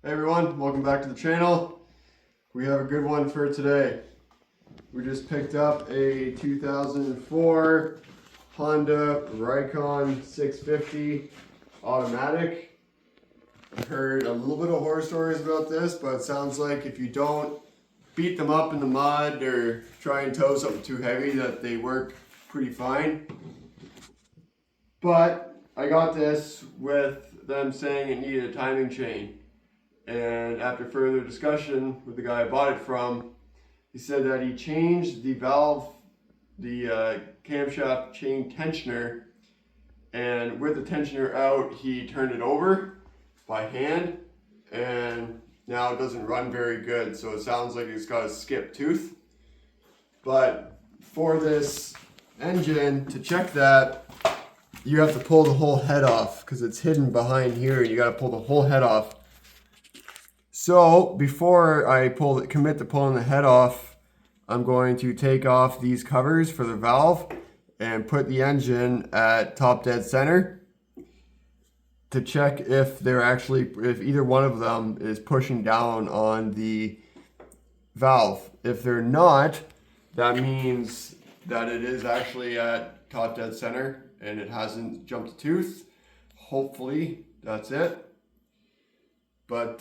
Hey everyone, welcome back to the channel. We have a good one for today. We just picked up a 2004 Honda Ricon 650 automatic. I've heard a little bit of horror stories about this, but it sounds like if you don't beat them up in the mud or try and tow something too heavy, that they work pretty fine. But I got this with them saying it needed a timing chain. And after further discussion with the guy I bought it from, he said that he changed the valve, the camshaft chain tensioner, and with the tensioner out, he turned it over by hand, and now it doesn't run very good. So it sounds like it's got a skip tooth. But for this engine, to check that, you have to pull the whole head off because it's hidden behind here, and you got to pull the whole head off. So before I commit to pulling the head off, I'm going to take off these covers for the valve and put the engine at top dead center to check if if either one of them is pushing down on the valve. If they're not, that means that it is actually at top dead center and it hasn't jumped a tooth. Hopefully that's it. But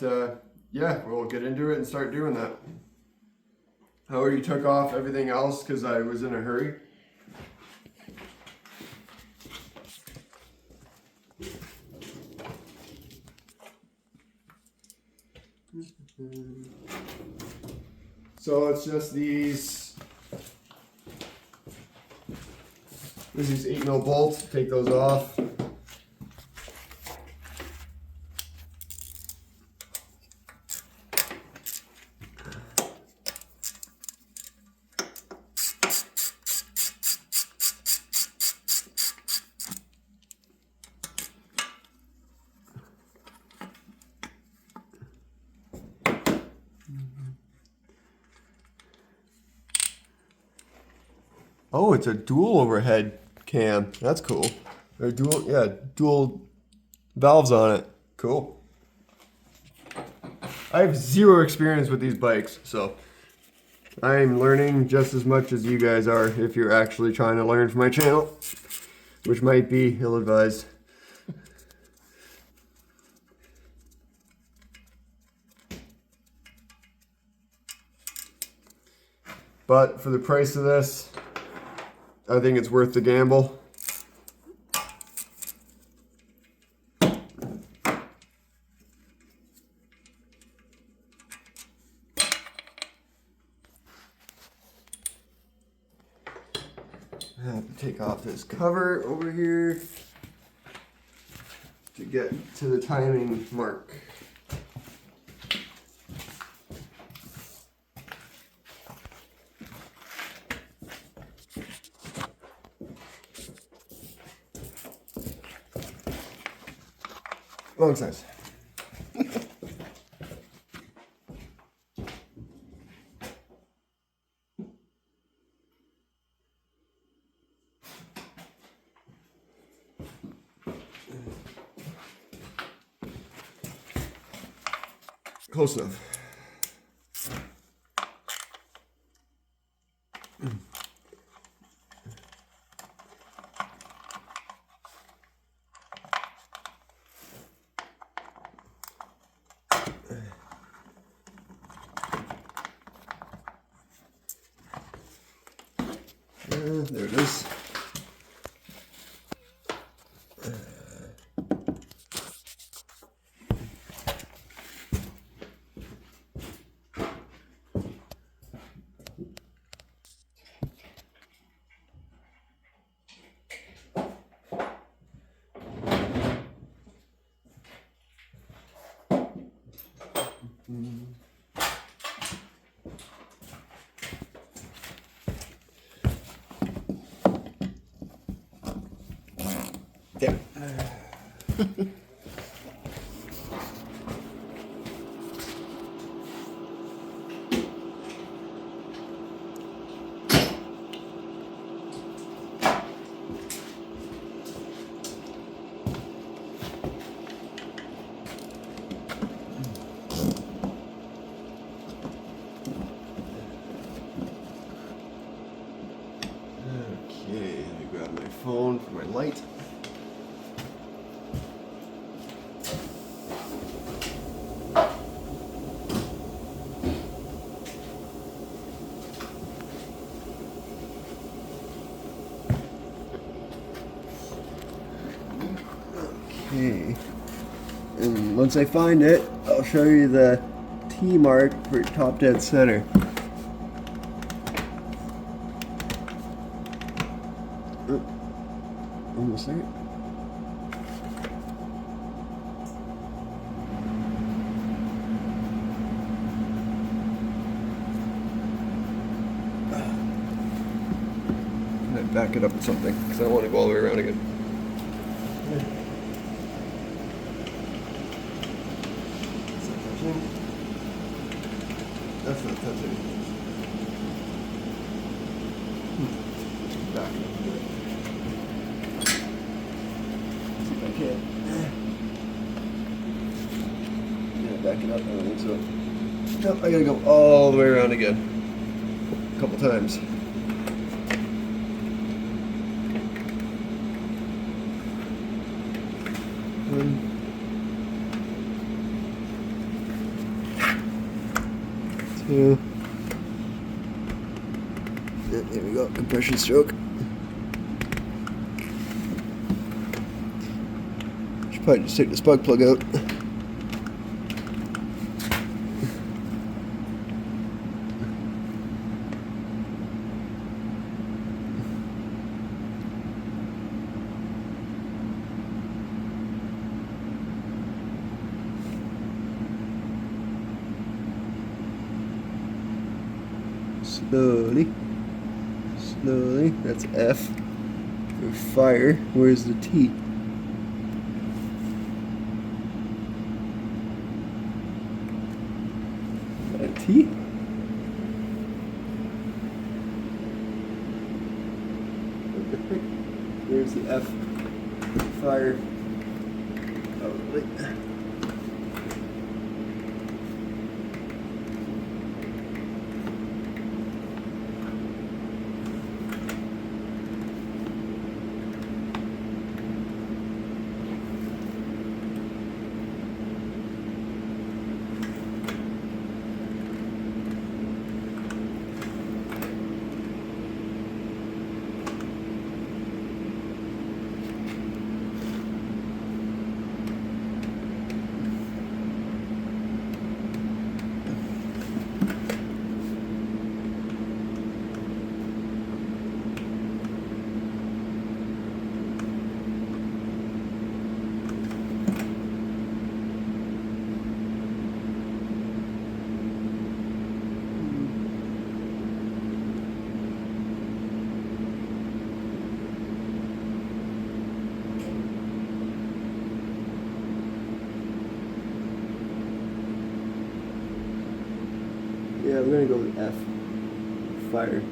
yeah, we'll get into it and start doing that. I already took off everything else because I was in a hurry. So it's just these 8mm bolts. Take those off. Oh, it's a dual overhead cam. That's cool. Or dual valves on it. Cool. I have zero experience with these bikes, so I'm learning just as much as you guys are if you're actually trying to learn from my channel, which might be ill-advised. But for the price of this, I think it's worth the gamble. I have to take off this cover over here to get to the timing mark. Long size. Close enough. There it is. There. And once I find it, I'll show you the T mark for top dead center. Almost there. Back it up with something because I don't want to go all the way around again. Is that touching? That's not touching. Back it up a bit. See if I can. Yeah, back it up. I don't think so. Nope, I gotta go all the way around again. A couple times. Two. Yeah, there we go. Compression stroke. Should probably just take the spark plug out. Slowly, slowly. That's F for fire. Where's the T? A T? There's the F for fire. Probably. Yeah, we're gonna go with F. Fire.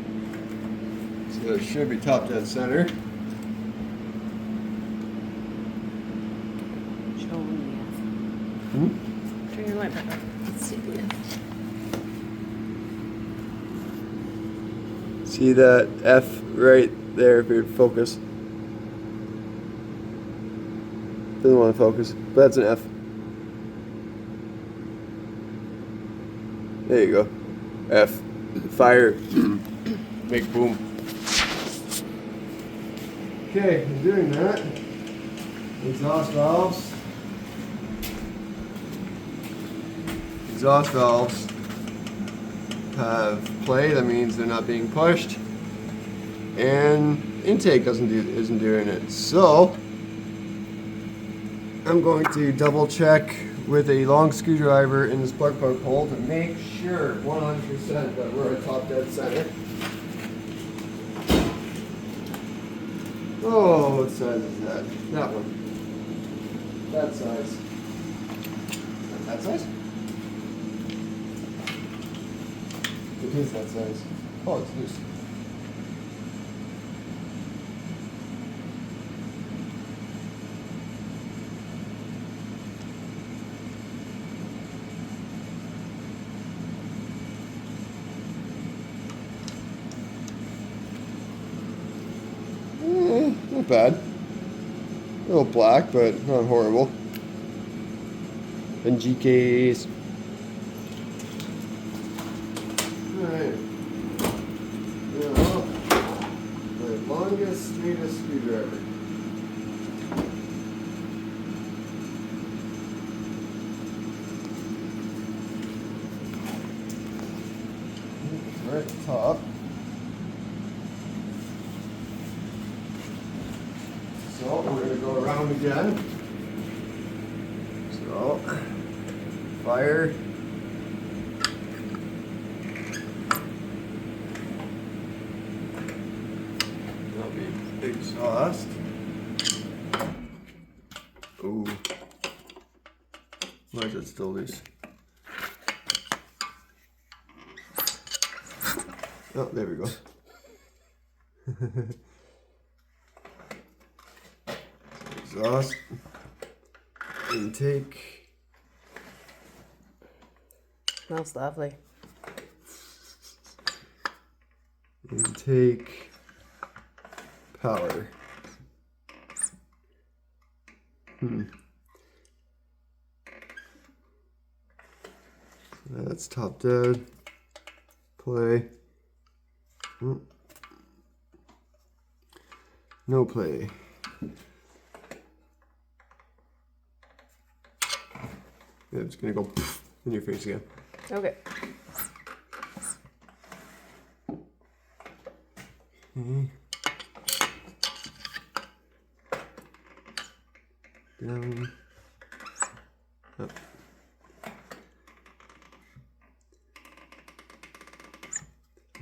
So it should be top dead center. Show me the F. Turn your light back on. Let's see the F. See that F right there if you'd focus. Doesn't want to focus, but that's an F. There you go. F. Fire. Make boom. Okay, in doing that, exhaust valves. Exhaust valves have play, that means they're not being pushed. And intake isn't doing it. So I'm going to double check with a long screwdriver in the spark plug hole to make sure 100% that we're at top dead center. Oh, what size is that? That one. That size. That size? It is that size. Oh, it's loose. Not bad. A little black, but not horrible. And GKs. Alright. Now, my longest, straightest screwdriver. right at the top. So we're going to go around again. So, fire. That'll be exhaust. Ooh. Why is it still loose? Oh, there we go. Exhaust. Intake. Smells lovely. Intake. Power. That's top dead. Play. No play. Yeah, it's gonna go in your face again. Okay. Down. Up.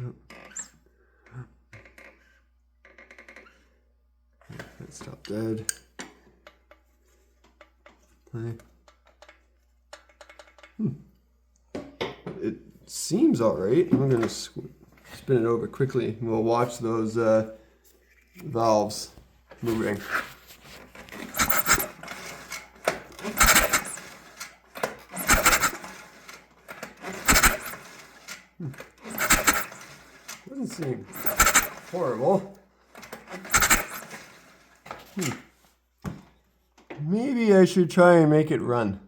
Up. Let's stop dead. Play. It seems all right. I'm gonna spin it over quickly and we'll watch those valves moving. Doesn't seem horrible. Maybe I should try and make it run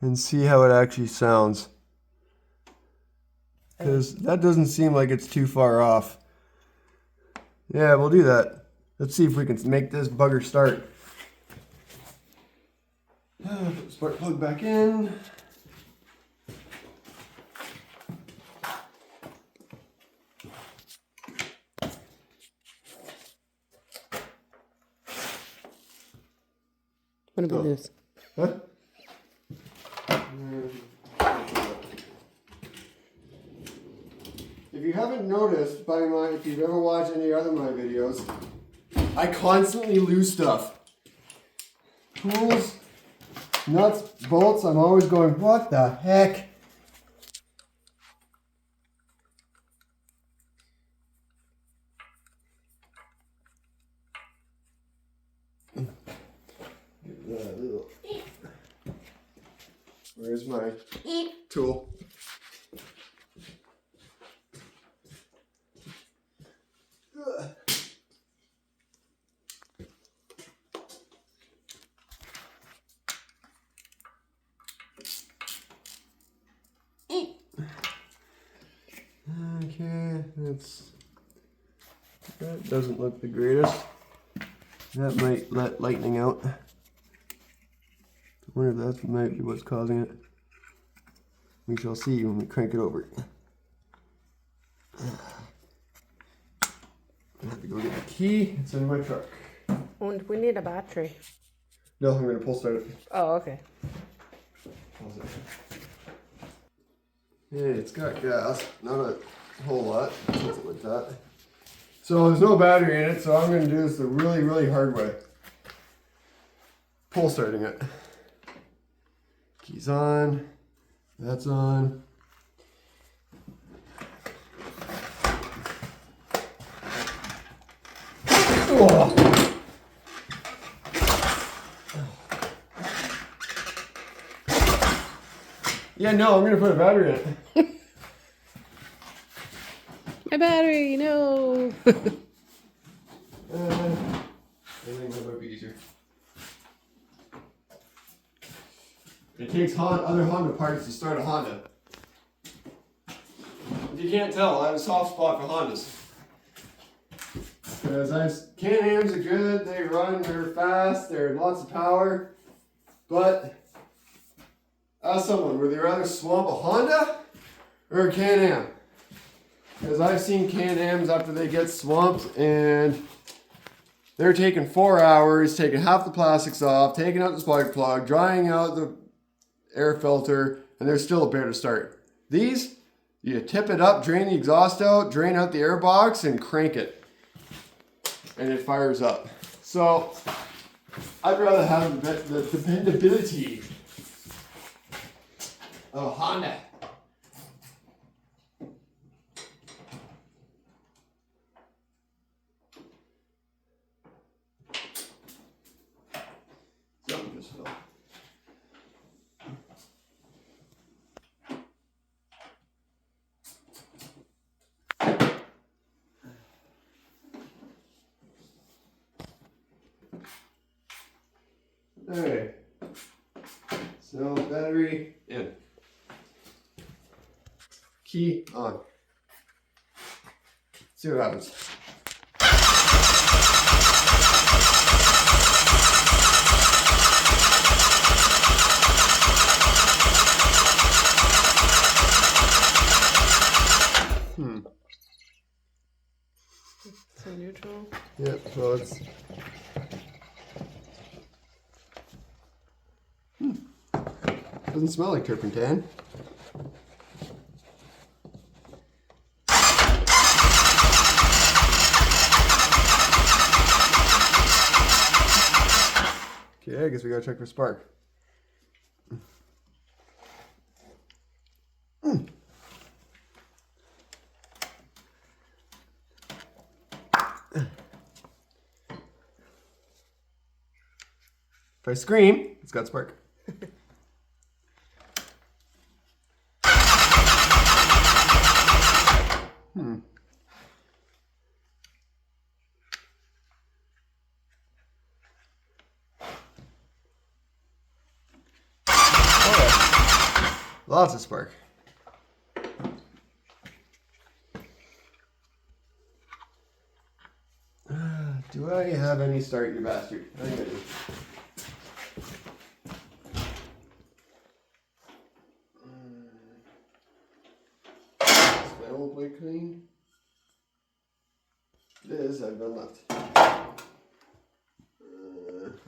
and see how it actually sounds. Because that doesn't seem like it's too far off. Yeah, we'll do that. Let's see if we can make this bugger start. Put the spark plug back in. What about this? Huh? If you haven't noticed if you've ever watched any other of my videos, I constantly lose stuff. Tools, nuts, bolts, I'm always going, what the heck? Where's my tool? Okay, that doesn't look the greatest. That might let lightning out. I wonder if that might be what's causing it. We shall see when we crank it over. I have to go get the key. It's in my truck. And we need a battery. No, I'm going to pull start it. Oh, okay. Pause it. Yeah, it's got gas. Not a whole lot. Something like that. So there's no battery in it, so I'm going to do this the really, really hard way. Pull starting it. Keys on. That's on. Oh. Yeah, no, I'm going to put a battery in it. My battery, no. I think that might be easier. It takes other Honda parts to start a Honda. If you can't tell, I have a soft spot for Hondas. Because Can-Ams are good, they run, they're fast, they're lots of power. But, as someone, would you rather swamp a Honda or Can-Am. Because I've seen Can-Ams after they get swamped and they're taking 4 hours, taking half the plastics off, taking out the spark plug, drying out the air filter, and they're still a bear to start. These, you tip it up, drain the exhaust out, drain out the air box, and crank it. And it fires up. So, I'd rather have the dependability of a Honda. Something just fell. Alright, so battery in. Key on. See what happens. So neutral. Yep, so it's. Doesn't smell like turpentine. Okay, I guess we gotta check for spark. If I scream, it's got spark. Lots of spark. Do I have any start, you bastard? I think I do. Is my old plate clean? It is, I've done left. Is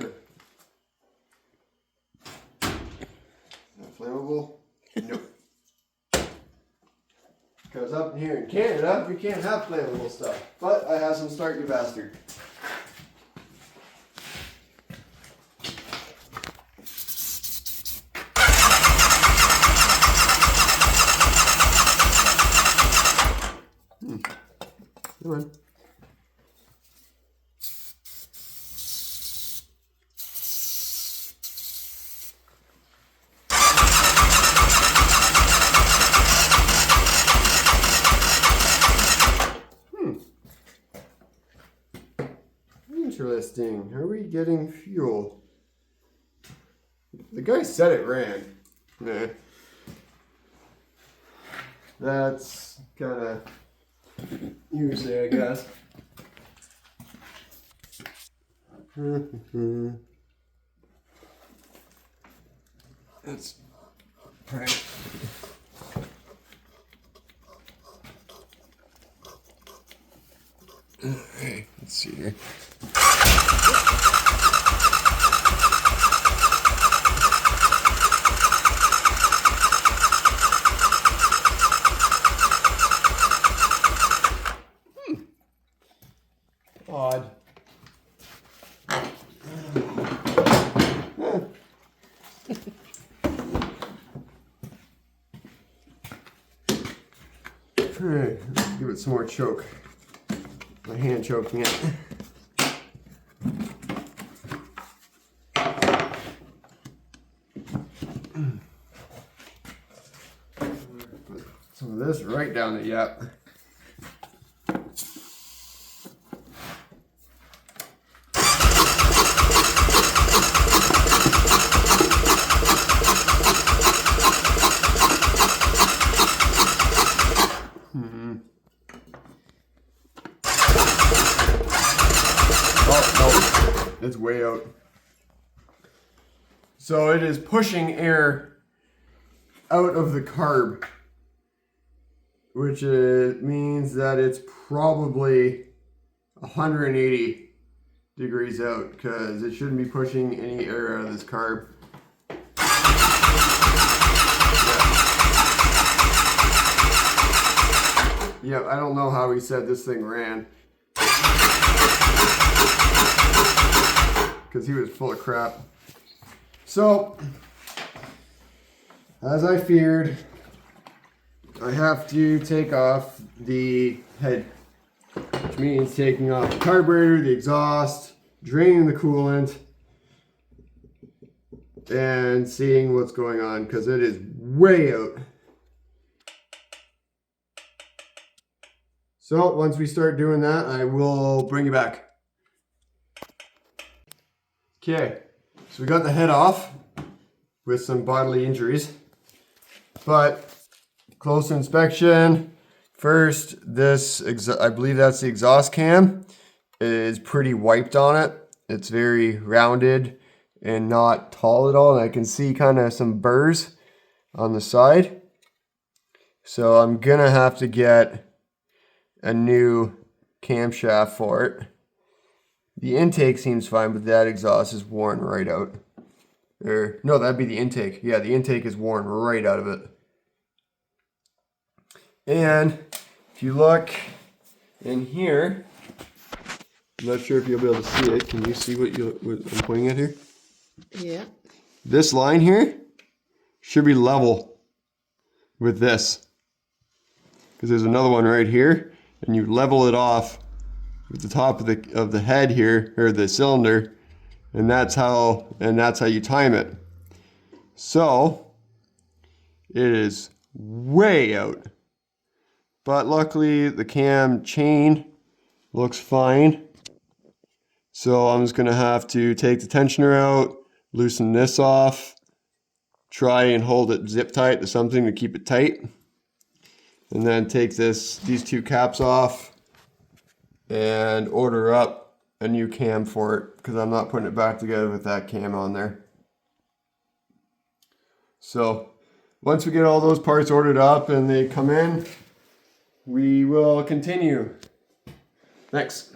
that flammable? Nope. Because up here in Canada, we can't have flammable stuff. But I have some start, you bastard. Come on. Interesting. Are we getting fuel? The guy said it ran. Nah. That's kind of usually, I guess. That's right. Alright, let's see here. Odd. Alright, let's give it some more choke. My hand choking it. Put some of this right down the yap. Oh, no, it's way out. So it is pushing air out of the carb which means that it's probably 180 degrees out because it shouldn't be pushing any air out of this carb. Yeah, I don't know how he said this thing ran. Because he was full of crap. So, as I feared, I have to take off the head, which means taking off the carburetor, the exhaust, draining the coolant, and seeing what's going on because it is way out. So once we start doing that, I will bring you back. Okay, so we got the head off with some bodily injuries, but close inspection. First, this, I believe that's the exhaust cam, is pretty wiped on it. It's very rounded and not tall at all. And I can see kind of some burrs on the side. So I'm gonna have to get a new camshaft for it. The intake seems fine, but that exhaust is worn right out. Or, no, that'd be the intake. Yeah, the intake is worn right out of it. And if you look in here, I'm not sure if you'll be able to see it. Can you see what I'm pointing at here? Yeah. This line here should be level with this. Because there's another one right here, and you level it off with the top of the head here, or the cylinder, and that's how you time it. So it is way out. But luckily the cam chain looks fine. So I'm just gonna have to take the tensioner out, loosen this off, try and hold it zip tight to something to keep it tight. And then take these two caps off and order up a new cam for it because I'm not putting it back together with that cam on there. So once we get all those parts ordered up and they come in, we will continue. Thanks.